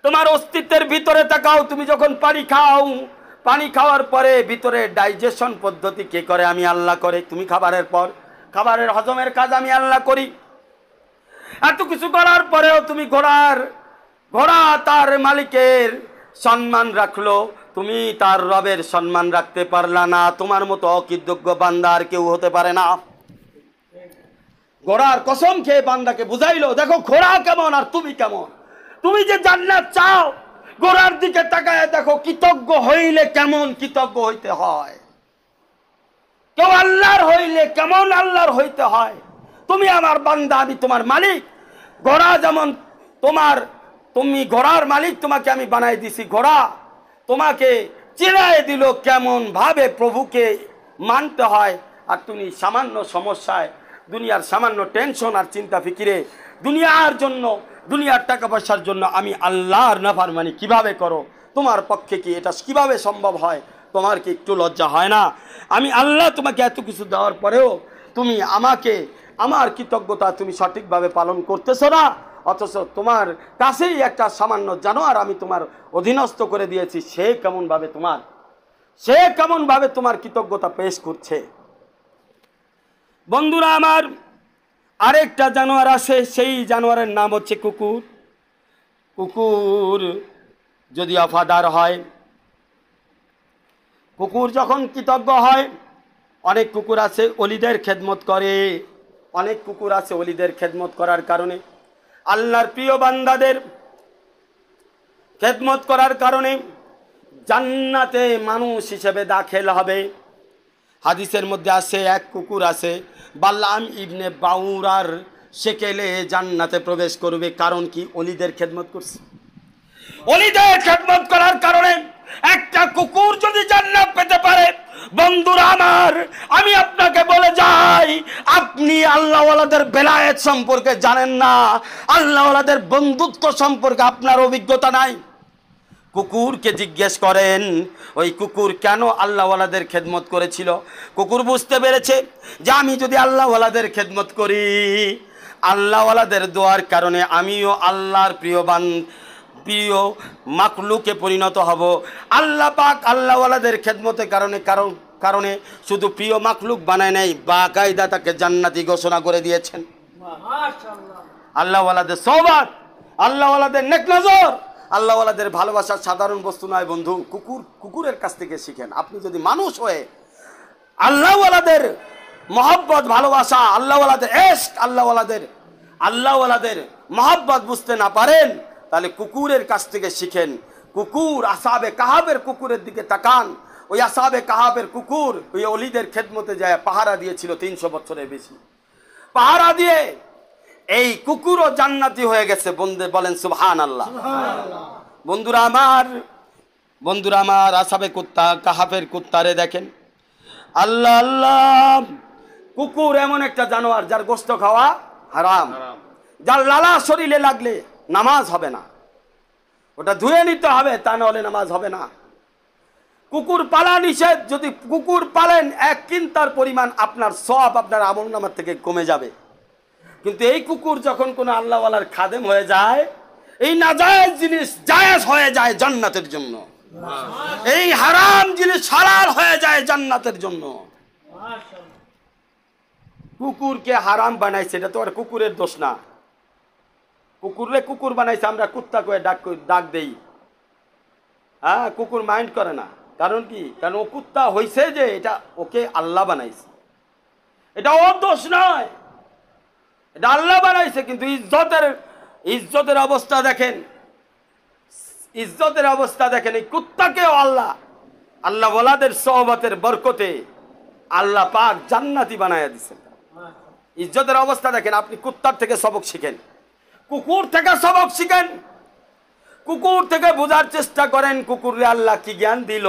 তোমার অস্তিত্বের ভিতরে তাকাও। তুমি যখন পানি খাও, পানি খাওয়ার পরে ভিতরে ডাইজেশন পদ্ধতি কে করে? আমি আল্লাহ করে। তুমি খাবারের পর খাবারের হজমের কাজ আমি আল্লাহ করি। এত কিছু করার পরেও তুমি ঘোড়া তার মালিকের সম্মান রাখলো, তুমি তার রবের সম্মান রাখতে পারলা না। তোমার মতো অকৃতজ্ঞ বান্দা আর কেউ হতে পারে না। ঘোড়ার কসম খেয়ে বান্দাকে বুঝাইলো, দেখো ঘোড়া কেমন আর তুমি কেমন। তুমি যে জান্নাত চাও, ঘোড়ার দিকে তাকায় দেখো কৃতজ্ঞ হইলে কেমন কৃতজ্ঞ হইতে হয়, কেউ আল্লাহর হইলে কেমন আল্লাহর হইতে হয়। তুমি আমার বান্দা, আমি তোমার মালিক। ঘোড়া যেমন তুমি ঘোড়ার মালিক, তোমাকে আমি বানাই দিছি ঘোড়া। তোমাকে চিনায় দিল কেমন ভাবে প্রভুকে মানতে হয়। আর তুমি সামান্য সমস্যায়, দুনিয়ার সামান্য টেনশন আর চিন্তা ফিকিরে, দুনিয়ার জন্য, দুনিয়ার টাকা পয়সার জন্য আমি আল্লাহর নাফরমানি কিভাবে করো? তোমার পক্ষে কি এটা কিভাবে সম্ভব হয়? তোমার কি একটু লজ্জা হয় না? আমি আল্লাহ তোমাকে এত কিছু দেওয়ার পরেও তুমি আমার কৃতজ্ঞতা তুমি সঠিকভাবে পালন করতেছো না। অথচ তোমার কাছেই একটা সামান্য জানোয়ার আমি তোমার অধীনস্থ করে দিয়েছি, সে কেমন ভাবে তোমার কৃতজ্ঞতা পেশ করছে। বন্ধুরা আমার, আরেকটা জানোয়ার আছে, সেই জানোয়ারের নাম হচ্ছে কুকুর। কুকুর যদি ওফাদার হয়, কুকুর যখন কৃতজ্ঞ হয়, অনেক কুকুর আছে ওলিদের খেদমত করে। অনেক কুকুর আছে ওলিদের খেদমত করার কারণে, আল্লাহর প্রিয় বান্দাদের খেদমত করার কারণে জান্নাতে মানুষ হিসেবে দাখিল হবে। হাদিসের মধ্যে আছে, এক কুকুর আছে বাল্লাম ইবনে বাউরার সেকেলে জান্নাতে প্রবেশ করবে। কারণ কি? ওলিদের খেদমত করছে। ওলিদের খেদমত করার কারণে একটা কুকুর যদি জান্নাত পেতে পারে, বন্ধুরা আমার, আমি আপনাকে বলে যাই, আপনি আল্লাহওয়ালাদের বেলায়েত সম্পর্কে জানেন না, আল্লাহওয়ালাদের বন্ধুত্ব সম্পর্কে আপনার অভিজ্ঞতা নাই। কুকুরকে জিজ্ঞেস করেন, ওই কুকুর কেন আল্লাহওয়ালাদের খেদমত করেছিল? কুকুর বুঝতে পেরেছে যে আমি যদি আল্লাহওয়ালাদের খেদমত করি, আল্লাহওয়ালাদের দোয়ার কারণে আমিও আল্লাহর প্রিয় মাকলুকে পরিণত হব। আল্লাহ পাক আল্লাহওয়ালাদের খেদমতের কারণে শুধু প্রিয় মাকলুক বানায় নাই, বাকায়দা তাকে জান্নাতি ঘোষণা করে দিয়েছেন। আল্লাহওয়ালাদের সওবাত, আল্লাহওয়ালাদের নেক নজর, আল্লাহওয়ালাদের ভালোবাসা সাধারণ বস্তু নয় বন্ধু। কুকুরের কাছ থেকে শিখেন। আপনি যদি মানুষ হয়ে আল্লাহওয়ালাদের মহব্বত, ভালোবাসা, আল্লাহওয়ালাদের এশক, আল্লাহওয়ালাদের মহব্বত বুঝতে না পারেন, তাহলে কুকুরের কাছ থেকে শিখেন। কুকুর, আসহাবে কাহাবের কুকুরের দিকে তাকান। ওই আসহাবে কাহাবের কুকুর ওই ওলিদের খেদমতে যায় পাহারা দিয়েছিল 300 বছরের বেশি। পাহারা দিয়ে এই কুকুরও জান্নাতি হয়ে গেছে। বলেন সুবহানাল্লাহ। বন্ধুরা আমার, আসহাবে কাহাবের কুত্তারে দেখেন, আল্লাহ আল্লাহ, কুকুর এমন একটা জানোয়ার যার গোশত খাওয়া হারাম, যার লালা শরীরে লাগলে নামাজ হবে না, ওটা ধুয়ে নিতে হবে, তা নাহলে নামাজ হবে না। কুকুর পালা নিষেধ। যদি কুকুর পালেন, 1 কিন্তার পরিমাণ আপনার সওয়াব আপনার আমলনামা থেকে কমে যাবে। কিন্তু এই কুকুর যখন কোনো আল্লাহওয়ালার খাদেম হয়ে যায়, এই নাজায়েজ জিনিস জায়েজ হয়ে যায় জান্নাতের জন্য, এই হারাম জিনিস হালাল হয়ে যায় জান্নাতের জন্য। কুকুরকে হারাম বানাইছে, এটা তো আর কুকুরের দোষ না। কুকুরে কুকুর বানাইছে, আমরা কুত্তা করে ডাক দেই। হ্যাঁ, কুকুর মাইন্ড করে না। কারণ কি? কারণ ও কুত্তা হয়েছে যে এটা ওকে আল্লাহ বানাইছে, এটা ওর দোষ নয়, এটা আল্লাহ বানাইছে। কিন্তু ইজ্জতের অবস্থা দেখেন, ইজ্জতের অবস্থা দেখেন। এই কুত্তাকেও আল্লাহ ওয়ালাদের সহবতের বরকতে আল্লাহ পাক জান্নাতি বানায়া দিচ্ছেন। ইজ্জতের অবস্থা দেখেন। আপনি কুত্তার থেকে সবক শিখেন, কুকুর থেকে সবক শিখেন, কুকুর থেকে বোঝার চেষ্টা করেন কুকুরে আল্লাহ কি জ্ঞান দিল।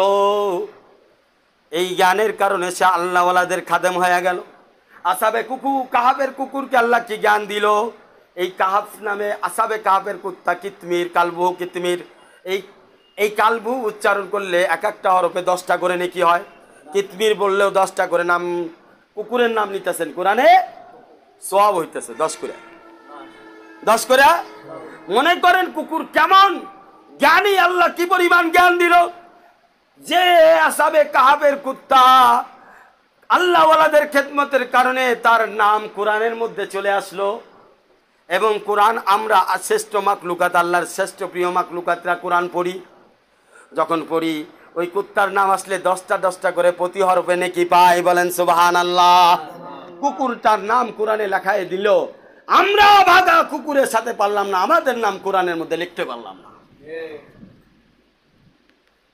এই জ্ঞানের কারণে সে আল্লাহ ওয়ালাদের খাদেম হয়ে গেল। আসাবে কাহাবের কুকুরকে আল্লাহ কি জ্ঞান দিল। এই কাহাব নামে আসাবে কাহাবের কুত্তা কিতমির, কালবু কিতমির। এই কালবু উচ্চারণ করলে এক একটা হরফে 10টা করে নেকি হয়। কিতমির বললেও 10টা করে নাম, কুকুরের নাম নিতেছেন কোরআনে, সওয়াব হইতেছে 10 করে। 10 করে মনে করেন কুকুর কেমন জ্ঞানী, আল্লাহ কি পরিমাণ জ্ঞান দিল। যে আসাবে কাহাবের কুত্তা আল্লাহ ওয়ালাদের খেদমতের কারণে তার নাম কোরআনের মধ্যে চলে আসলো। এবং কোরআন আমরা শ্রেষ্ঠ মাকলুকাত, আল্লাহর শ্রেষ্ঠ প্রিয় মাকলুকাতরা কোরআন পড়ি। যখন পড়ি ওই কুত্তার নাম আসলে 10টা করে প্রতি হরফে নেকি পাই। বলেন সুবহানাল্লাহ। কুকুরটার নাম কোরআনে লেখায় দিল, আমরা ভাগা কুকুরের সাথে পারলাম না, আমাদের নাম কোরআনের মধ্যে লিখতে পারলাম না।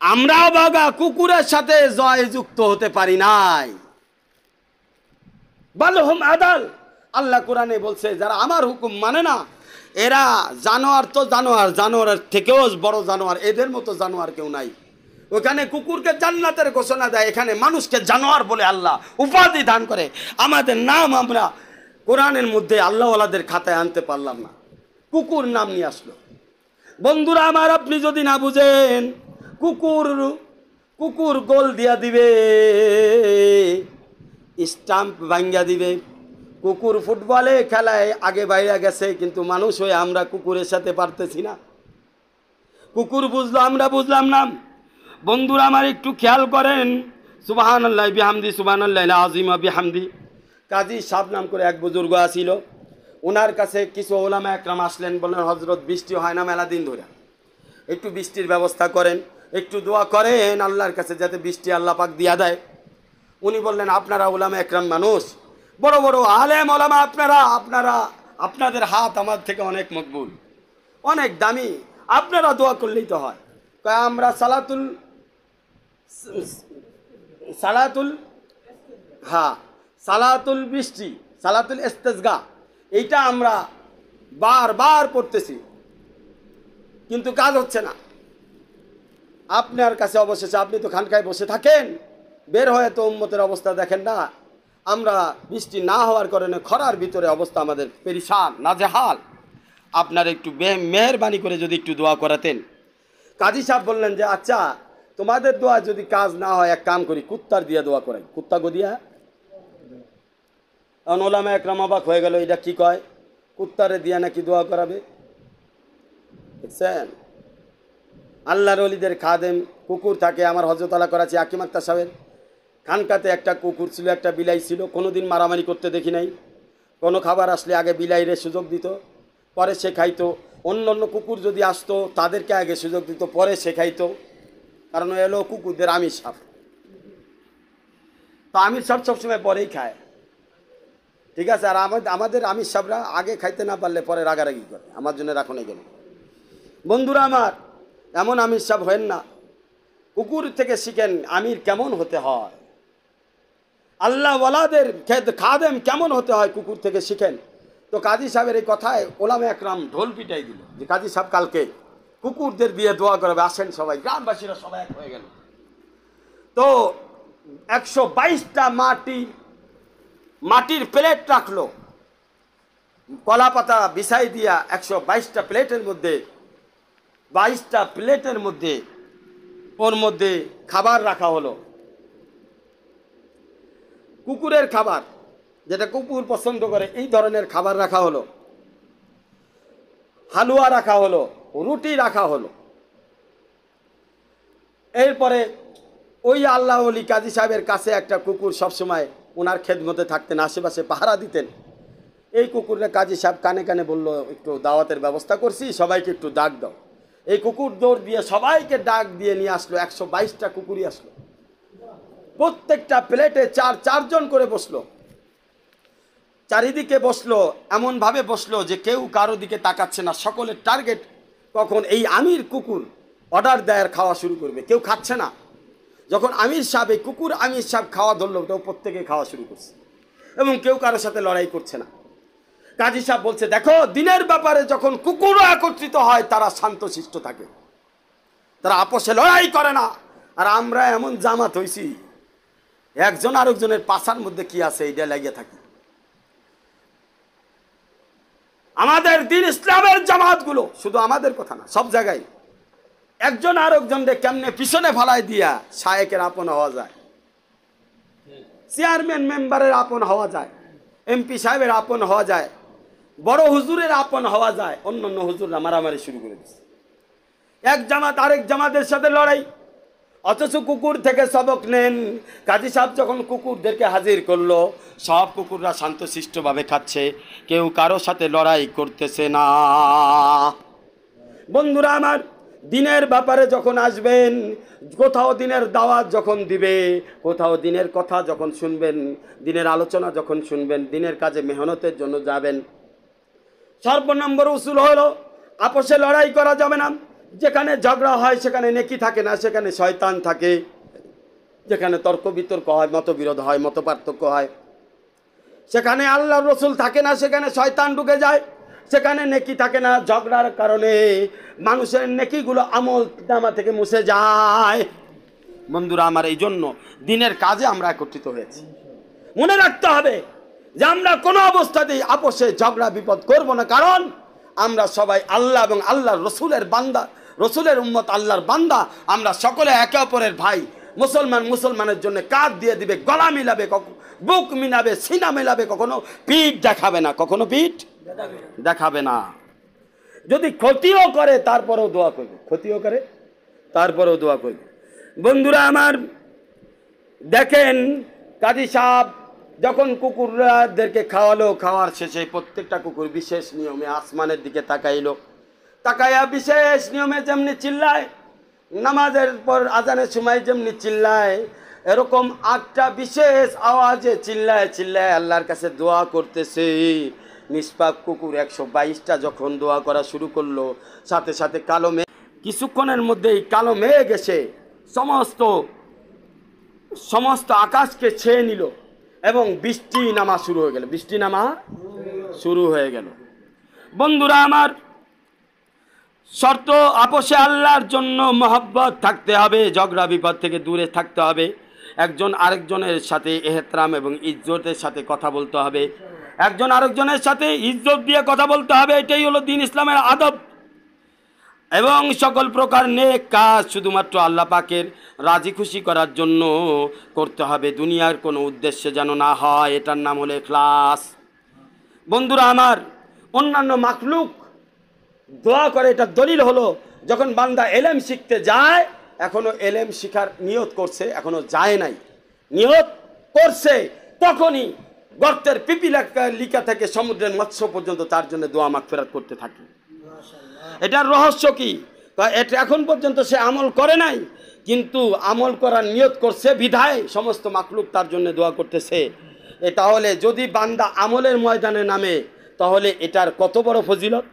আমরা ভাগা কুকুরের সাথে জয় যুক্ত হতে পারি নাই। বালহুম আদাল, আল্লাহ কোরআনে বলছে যারা আমার হুকুম মানে না এরা জানোয়ার, তো জানোয়ারের থেকেও বড় জানোয়ার, এদের মতো জানোয়ার কেউ নাই। ওখানে কুকুরকে জান্নাতের ঘোষণা দেয়, এখানে মানুষকে জানোয়ার বলে আল্লাহ উপাধি দান করে। আমাদের নাম আমরা কোরআনের মধ্যে আল্লাহওয়ালাদের খাতায় আনতে পারলাম না, কুকুর নাম নিয়ে আসলো। বন্ধুরা আমার, আপনি যদি না বুঝেন, কুকুর গোল দিয়া দিবে, স্টাম্প ভাঙ্গা দিবে। কুকুর ফুটবলে খেলায় আগে বাইরে গেছে, কিন্তু মানুষ হয়ে আমরা কুকুরের সাথে পারতেছি না। কুকুর বুঝলো, আমরা বুঝলাম না। বন্ধুরা আমার একটু খেয়াল করেন, সুবহানাল্লাহ বিহামদি, সুবহানাল্লাহ আযীম বিহামদি। কাজী সাহেব নাম করে এক বুজুর্গ আসিল, ওনার কাছে কিছু ওলামা একরাম আসলেন, বললেন হযরত বৃষ্টি হয় না মেলা দিন ধরে, একটু বৃষ্টির ব্যবস্থা করেন, একটু দোয়া করেন আল্লাহর কাছে যাতে বৃষ্টি আল্লাহ পাক দিয়া দেয়। উনি বললেন আপনারা ওলামা একরাম মানুষ, বড় বড় আলেম ওলামা, আপনাদের হাত আমার থেকে অনেক মকবুল, অনেক দামি, আপনারা দোয়া করলেই তো হয়। আমরা সালাতুল বৃষ্টি, সালাতুল ইস্তেসগা, এইটা আমরা বারবার পড়তেছি, কিন্তু কাজ হচ্ছে না। আপনার কাছে অবশেষে, আপনি তো খানকায় বসে থাকেন, বের হয়ে তো উম্মতের অবস্থা দেখেন না। আমরা বৃষ্টি না হওয়ার কারণে খরার ভিতরে অবস্থা আমাদের পেরিশান নাজেহাল। আপনার একটু মেহেরবানি করে যদি একটু দোয়া করাতেন। কাজী সাহেব বললেন যে আচ্ছা, তোমাদের দোয়া যদি কাজ না হয় এক কাম করি, কুত্তার দিয়া দোয়া করাই, কুত্তা গদিয়া। ওলামা একরাম অবাক হয়ে গেল, এটা কি কয়, কুত্তারে দিয়া নাকি দোয়া করাবে। দেখছেন, আল্লাহর ওলিদের খাদেম কুকুর থাকে। আমার হযরত আলা করাচি হাকিম আক্তার সাহেবের খানকাতে একটা কুকুর ছিল, একটা বিলাই ছিল, কোনোদিন মারামারি করতে দেখি নাই। কোনো খাবার আসলে আগে বিলাইরে সুযোগ দিত, পরে সে খাইতো। অন্য কুকুর যদি আসতো তাদেরকে আগে সুযোগ দিত, পরে সে খাইতো। কারণ এলো কুকুরদের আমির সাপ, তো আমির সাপ সবসময় পরেই খায়, ঠিক আছে। আর আমাদের আমির সাপরা আগে খাইতে না পারলে পরে রাগারাগি করে, আমার জন্য রাখো না কেন। বন্ধুরা আমার, এমন আমির সাপ হেন না, কুকুর থেকে শিখেন আমির কেমন হতে হয়, আল্লাহ ওয়ালাদের খাদেম কেমন হতে হয়, কুকুর থেকে শিখেন। তো কাজী সাহেবের এই কথায় ওলামা একরাম ঢোল পিটাই দিল যে কাজী সাহেব কালকে কুকুরদের দিয়ে দোয়া করাবে, আসেন সবাই। গ্রামবাসীরা সবাই এক হয়ে গেল। তো 122টা মাটির প্লেট রাখলো, কলা পাতা বিছাই দিয়া 122টা প্লেটের মধ্যে, 22টা প্লেটের মধ্যে ওর মধ্যে খাবার রাখা হলো, কুকুরের খাবার, যেটা কুকুর পছন্দ করে, এই ধরনের খাবার রাখা হলো, হালুয়া রাখা হলো, রুটি রাখা হলো। এরপরে ওই আল্লাহ ওলি কাজী সাহেবের কাছে একটা কুকুর সবসময় ওনার খেদমতে থাকতেন, আশেপাশে পাহারা দিতেন। এই কুকুরটা কাজী সাহেব কানে কানে বলল, একটু দাওয়াতের ব্যবস্থা করছি, সবাইকে একটু ডাক দাও। এই কুকুর দৌড় দিয়ে সবাইকে ডাক দিয়ে নিয়ে আসলো, 122টা কুকুরই আসলো, প্রত্যেকটা প্লেটে চারজন করে বসলো, চারিদিকে বসলো, এমনভাবে বসলো যে কেউ কারো দিকে তাকাচ্ছে না, সকলের টার্গেট কখন এই আমির কুকুর অর্ডার দেয়ার খাওয়া শুরু করবে, কেউ খাচ্ছে না। যখন আমির সাহেব এই কুকুর আমির সাহেব খাওয়া ধরলো, তো প্রত্যেকে খাওয়া শুরু করছে এবং কেউ কারোর সাথে লড়াই করছে না। কাজী সাহেব বলছে, দেখো দিনের ব্যাপারে যখন কুকুরও একত্রিত হয় তারা শান্তশিষ্ট থাকে, তারা আপোষে লড়াই করে না। আর আমরা এমন জামাত হইছি, একজন আরেকজনের পাশার মধ্যে কি আছে এইটা লাগিয়ে থাকি। আমাদের দিন ইসলামের জামাতগুলো, শুধু আমাদের কথা না, সব জায়গায় একজন আরেকজনকে কেমনে পিছনে ফালাই দিয়া শায়েকের আপন হওয়া যায়, চেয়ারম্যান মেম্বারের আপন হওয়া যায়, এমপি সাহেবের আপন হওয়া যায়, বড় হুজুরের আপন হওয়া যায়। অন্য হুজুররা মারামারি শুরু করে দিচ্ছে, এক জামাত আরেক জামাতের সাথে লড়াই, অথচ কুকুর থেকে সবক নেন। কাজী সাহেব যখন কুকুরদেরকে হাজির করলো, সব কুকুররা শান্তশিষ্টভাবে খাচ্ছে, কেউ কারো সাথে লড়াই করতেছে না। বন্ধুরা আমার, দিনের ব্যাপারে যখন আসবেন, কোথাও দিনের দাওয়াত যখন দিবে, কোথাও দিনের কথা যখন শুনবেন, দিনের আলোচনা যখন শুনবেন, দিনের কাজে মেহনতের জন্য যাবেন, সর্বনম্বর উসুল হলো আপোষে লড়াই করা যাবে না। যেখানে ঝগড়া হয় সেখানে নেকি থাকে না, সেখানে শয়তান থাকে। যেখানে তর্ক বিতর্ক হয়, মতবিরোধ হয়, মত পার্থক্য হয়, সেখানে আল্লাহর রসুল থাকে না, সেখানে শয়তান ঢুকে যায়। সেখানে নেকি থাকে না, ঝগড়ার কারণে মানুষের নেকিগুলো আমল নামা থেকে মুছে যায়। বন্ধুরা আমার, এই জন্য দিনের কাজে আমরা একত্রিত হয়েছি। মনে রাখতে হবে যে আমরা কোনো অবস্থাতেই আপোষে ঝগড়া বিপদ করব না, কারণ আমরা সবাই আল্লাহ এবং আল্লাহর রসুলের বান্দা, রসুলের উম্মত, আল্লাহর বান্দা। আমরা সকলে একে অপরের ভাই। মুসলমান মুসলমানের জন্য কাঁধ দিয়ে দিবে, গলা মিলাবে, বুক মিলাবে, সিনা মেলাবে, কখনো পিঠ দেখাবে না, কখনো পিঠ দেখাবে না। যদি ক্ষতিও করে তারপরেও দোয়া করবে, ক্ষতিও করে তারপরেও দোয়া করবে। বন্ধুরা আমার, দেখেন কাজী সাহেব যখন কুকুরদেরকে খাওয়ালো, খাওয়ার শেষে প্রত্যেকটা কুকুর বিশেষ নিয়মে আসমানের দিকে তাকাইলো, তাকাইয়া বিশেষ নিয়মে যেমনি চিল্লায়, নামাজের পর আজানের সময় যেমনি চিল্লায়, এরকম আটটা বিশেষ আওয়াজে চিল্লায় চিল্লায় আল্লাহর কাছে দোয়া করতেছে। নিষ্পাপ কুকুর 122টা যখন দোয়া করা শুরু করলো, সাথে সাথে কালো মেঘ, কিছুক্ষণের মধ্যেই কালো মেঘ এসে সমস্ত আকাশকে ছেয়ে নিল এবং বৃষ্টি নামা শুরু হয়ে গেল, বৃষ্টি নামা শুরু হয়ে গেল। বন্ধুরা আমার, শর্ত আপোষে আল্লাহর জন্য মহব্বত থাকতে হবে, ঝগড়া বিপদ থেকে দূরে থাকতে হবে, একজন আরেকজনের সাথে এহতরাম এবং ইজ্জতের সাথে কথা বলতে হবে, একজন আরেকজনের সাথে ইজ্জত দিয়ে কথা বলতে হবে। এটাই হলো দিন ইসলামের আদব। এবং সকল প্রকার নেক কাজ শুধুমাত্র আল্লাহ পাকের রাজি খুশি করার জন্য করতে হবে, দুনিয়ার কোনো উদ্দেশ্যে যেন না হয়। এটার নাম হলো ইখলাস। বন্ধুরা আমার, অন্যান্য মাখলুক দোয়া করে, এটা দলিল হলো যখন বান্দা এলেম শিখতে যায়, এখনো এলেম শিখার নিয়ত করছে, এখনো যায় নাই, নিয়ত করছে, তখনই গর্তের পিপিলিকা থেকে সমুদ্রের মৎস্য পর্যন্ত তার জন্য দোয়া মাগফিরাত করতে থাকে। এটার রহস্য কি? এটা এখন পর্যন্ত সে আমল করে নাই, কিন্তু আমল করার নিয়ত করছে বিধায় সমস্ত মাখলুক তার জন্য দোয়া করতেছে। তাহলে যদি বান্দা আমলের ময়দানে নামে, তাহলে এটার কত বড় ফজিলত।